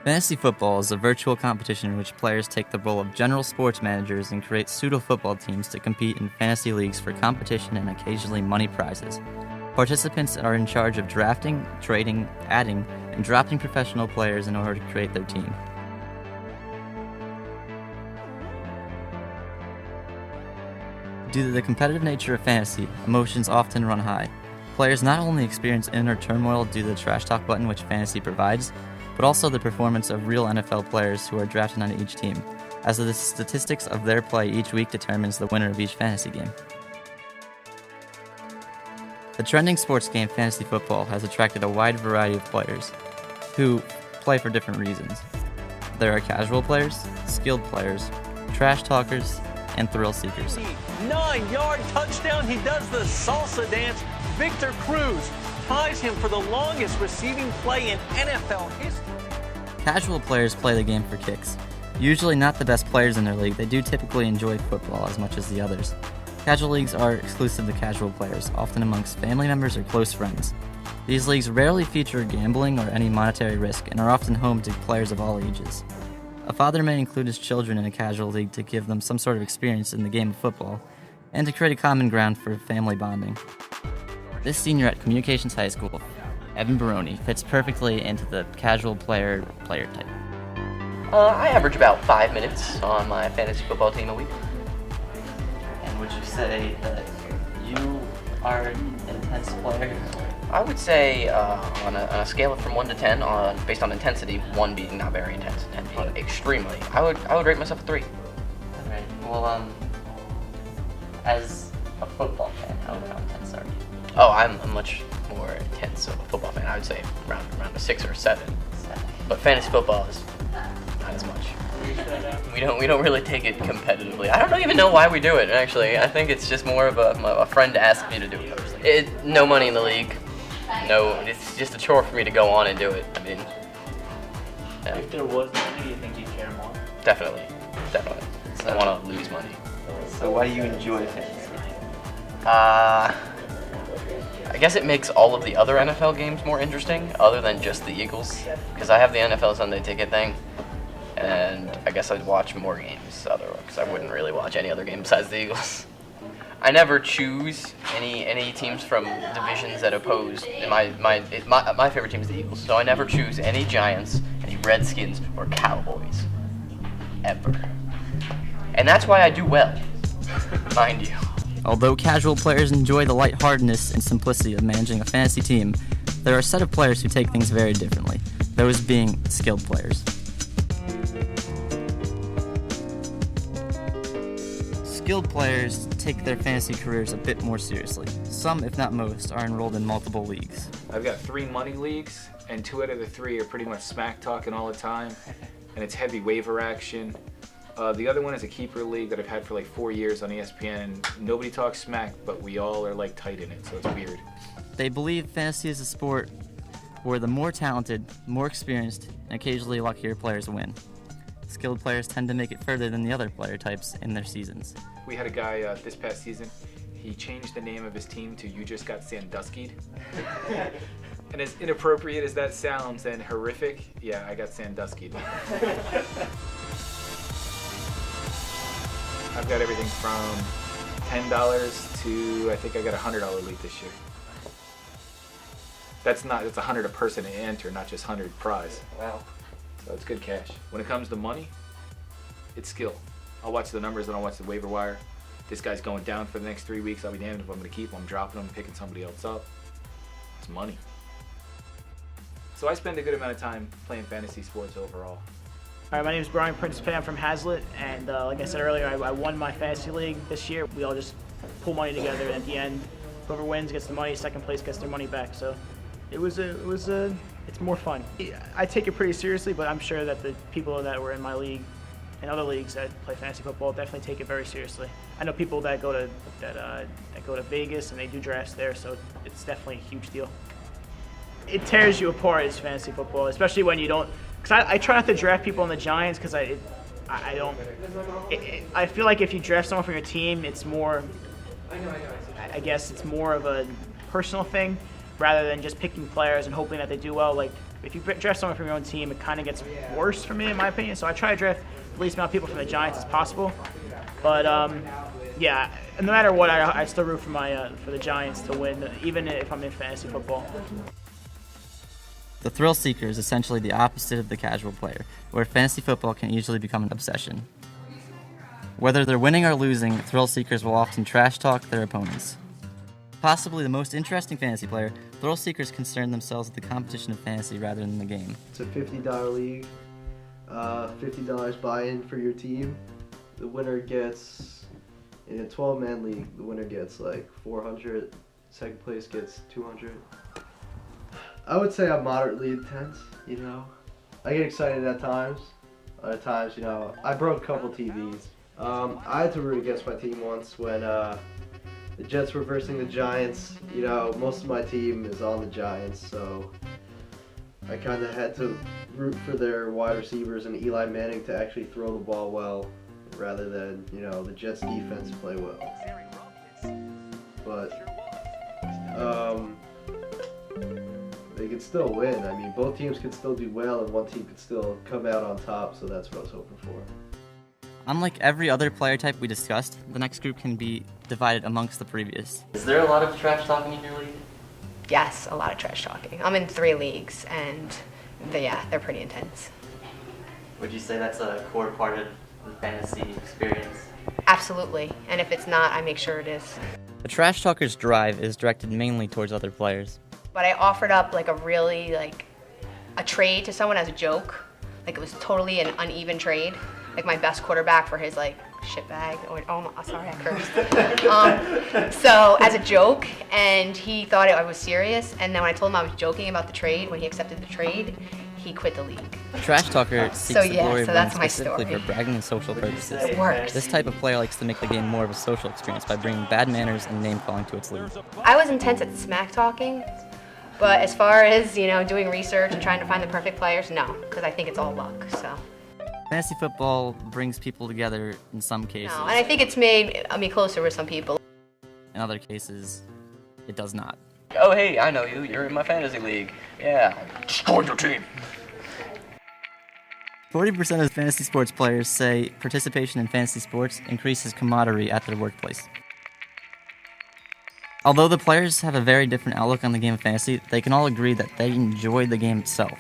Fantasy football is a virtual competition in which players take the role of general sports managers and create pseudo-football teams to compete in fantasy leagues for competition and occasionally money prizes. Participants are in charge of drafting, trading, adding, and dropping professional players in order to create their team. Due to the competitive nature of fantasy, emotions often run high. Players not only experience inner turmoil due to the trash talk button which fantasy provides, but also the performance of real NFL players who are drafted onto each team, as the statistics of their play each week determines the winner of each fantasy game. The trending sports game fantasy football has attracted a wide variety of players, who play for different reasons. There are casual players, skilled players, trash talkers, and thrill seekers. 9-yard touchdown, he does the salsa dance. Victor Cruz ties him for the longest receiving play in NFL history. Casual players play the game for kicks. Usually not the best players in their league, they do typically enjoy football as much as the others. Casual leagues are exclusive to casual players, often amongst family members or close friends. These leagues rarely feature gambling or any monetary risk and are often home to players of all ages. A father may include his children in a casual league to give them some sort of experience in the game of football and to create a common ground for family bonding. This senior at Communications High School, Evan Baroni, fits perfectly into the casual player type. I average about 5 minutes on my fantasy football team a week. And would you say that you are an intense player? I would say on a scale from 1 to 10, based on intensity, 1 being not very intense, 10 being extremely, I would rate myself a 3. Alright, well, as a football fan, how intense are you? Oh, I'm a much more intense of a football fan. I would say around a 6 or 7. But fantasy football is not as much. We don't really take it competitively. I don't even know why we do it. Actually, I think it's just more of a friend asked me to do it. No money in the league. No, it's just a chore for me to go on and do it. I mean, yeah. If there was money, do you think you'd care more? Definitely. I don't want to lose money. So why do you enjoy fantasy? I guess it makes all of the other NFL games more interesting, other than just the Eagles, because I have the NFL Sunday Ticket thing, and I guess I'd watch more games otherwise, because I wouldn't really watch any other game besides the Eagles. I never choose any teams from divisions that oppose. My favorite team is the Eagles, so I never choose any Giants, any Redskins, or Cowboys, ever. And that's why I do well, mind you. Although casual players enjoy the lightheartedness and simplicity of managing a fantasy team, there are a set of players who take things very differently, those being skilled players. Skilled players take their fantasy careers a bit more seriously. Some, if not most, are enrolled in multiple leagues. I've got 3 money leagues, and 2 out of the 3 are pretty much smack talking all the time, and it's heavy waiver action. The other one is a keeper league that I've had for like 4 years on ESPN. Nobody talks smack, but we all are like tight in it, so it's weird. They believe fantasy is a sport where the more talented, more experienced, and occasionally luckier players win. Skilled players tend to make it further than the other player types in their seasons. We had a guy this past season, he changed the name of his team to You Just Got Sandusky'd. And as inappropriate as that sounds and horrific, yeah, I got Sandusky'd. I've got everything from $10 to I think I got a $100 league this year. That's 100 a person to enter, not just 100 prize. Wow. So it's good cash. When it comes to money, it's skill. I'll watch the numbers and I'll watch the waiver wire. This guy's going down for the next 3 weeks. I'll be damned if I'm going to keep him. I'm dropping him, picking somebody else up. It's money. So I spend a good amount of time playing fantasy sports overall. All right, my name is Brian Principe. I'm from Hazlitt, and like I said earlier, I won my fantasy league this year. We all just pull money together, and at the end, whoever wins gets the money. Second place gets their money back. So it's more fun. I take it pretty seriously, but I'm sure that the people that were in my league and other leagues that play fantasy football definitely take it very seriously. I know people that go to Vegas and they do drafts there, so it's definitely a huge deal. It tears you apart as fantasy football, especially when you don't. Because I try not to draft people on the Giants because I feel like if you draft someone from your team, it's more, I guess it's more of a personal thing rather than just picking players and hoping that they do well. Like If you draft someone from your own team, it kind of gets worse for me, in my opinion. So I try to draft the least amount of people from the Giants as possible. But yeah, no matter what, I still root for for the Giants to win, even if I'm in fantasy football. The thrill seeker is essentially the opposite of the casual player, where fantasy football can easily become an obsession. Whether they're winning or losing, thrill seekers will often trash talk their opponents. Possibly the most interesting fantasy player, thrill seekers concern themselves with the competition of fantasy rather than the game. It's a $50 league, $50 buy-in for your team. The winner gets, in a 12-man league, the winner gets like 400, second place gets 200. I would say I'm moderately intense, you know. I get excited at times. Other times, you know, I broke a couple TVs. I had to root against my team once when the Jets were versing the Giants. You know, most of my team is on the Giants, so I kind of had to root for their wide receivers and Eli Manning to actually throw the ball well, rather than, you know, the Jets defense play well. But they could still win. I mean, both teams could still do well, and one team could still come out on top. So that's what I was hoping for. Unlike every other player type we discussed, the next group can be divided amongst the previous. Is there a lot of trash talking in your league? Yes, a lot of trash talking. I'm in 3 leagues, and they're pretty intense. Would you say that's a core part of the fantasy experience? Absolutely, and if it's not, I make sure it is. A trash talker's drive is directed mainly towards other players. But I offered up like a trade to someone as a joke. Like it was totally an uneven trade. Like my best quarterback for his like shitbag. Sorry, I cursed. So as a joke, and he thought I was serious. And then when I told him I was joking about the trade, when he accepted the trade, he quit the league. A trash talker seeks the glory of winning specifically for bragging and social purposes. It works. This type of player likes to make the game more of a social experience by bringing bad manners and name-calling to its league. I was intense at smack talking, but as far as, you know, doing research and trying to find the perfect players, no, because I think it's all luck, so. Fantasy football brings people together in some cases. No, and I think it's made me closer with some people. In other cases, it does not. Oh, hey, I know you. You're in my fantasy league. Yeah. Destroy your team. 40% of fantasy sports players say participation in fantasy sports increases camaraderie at their workplace. Although the players have a very different outlook on the game of fantasy, they can all agree that they enjoy the game itself.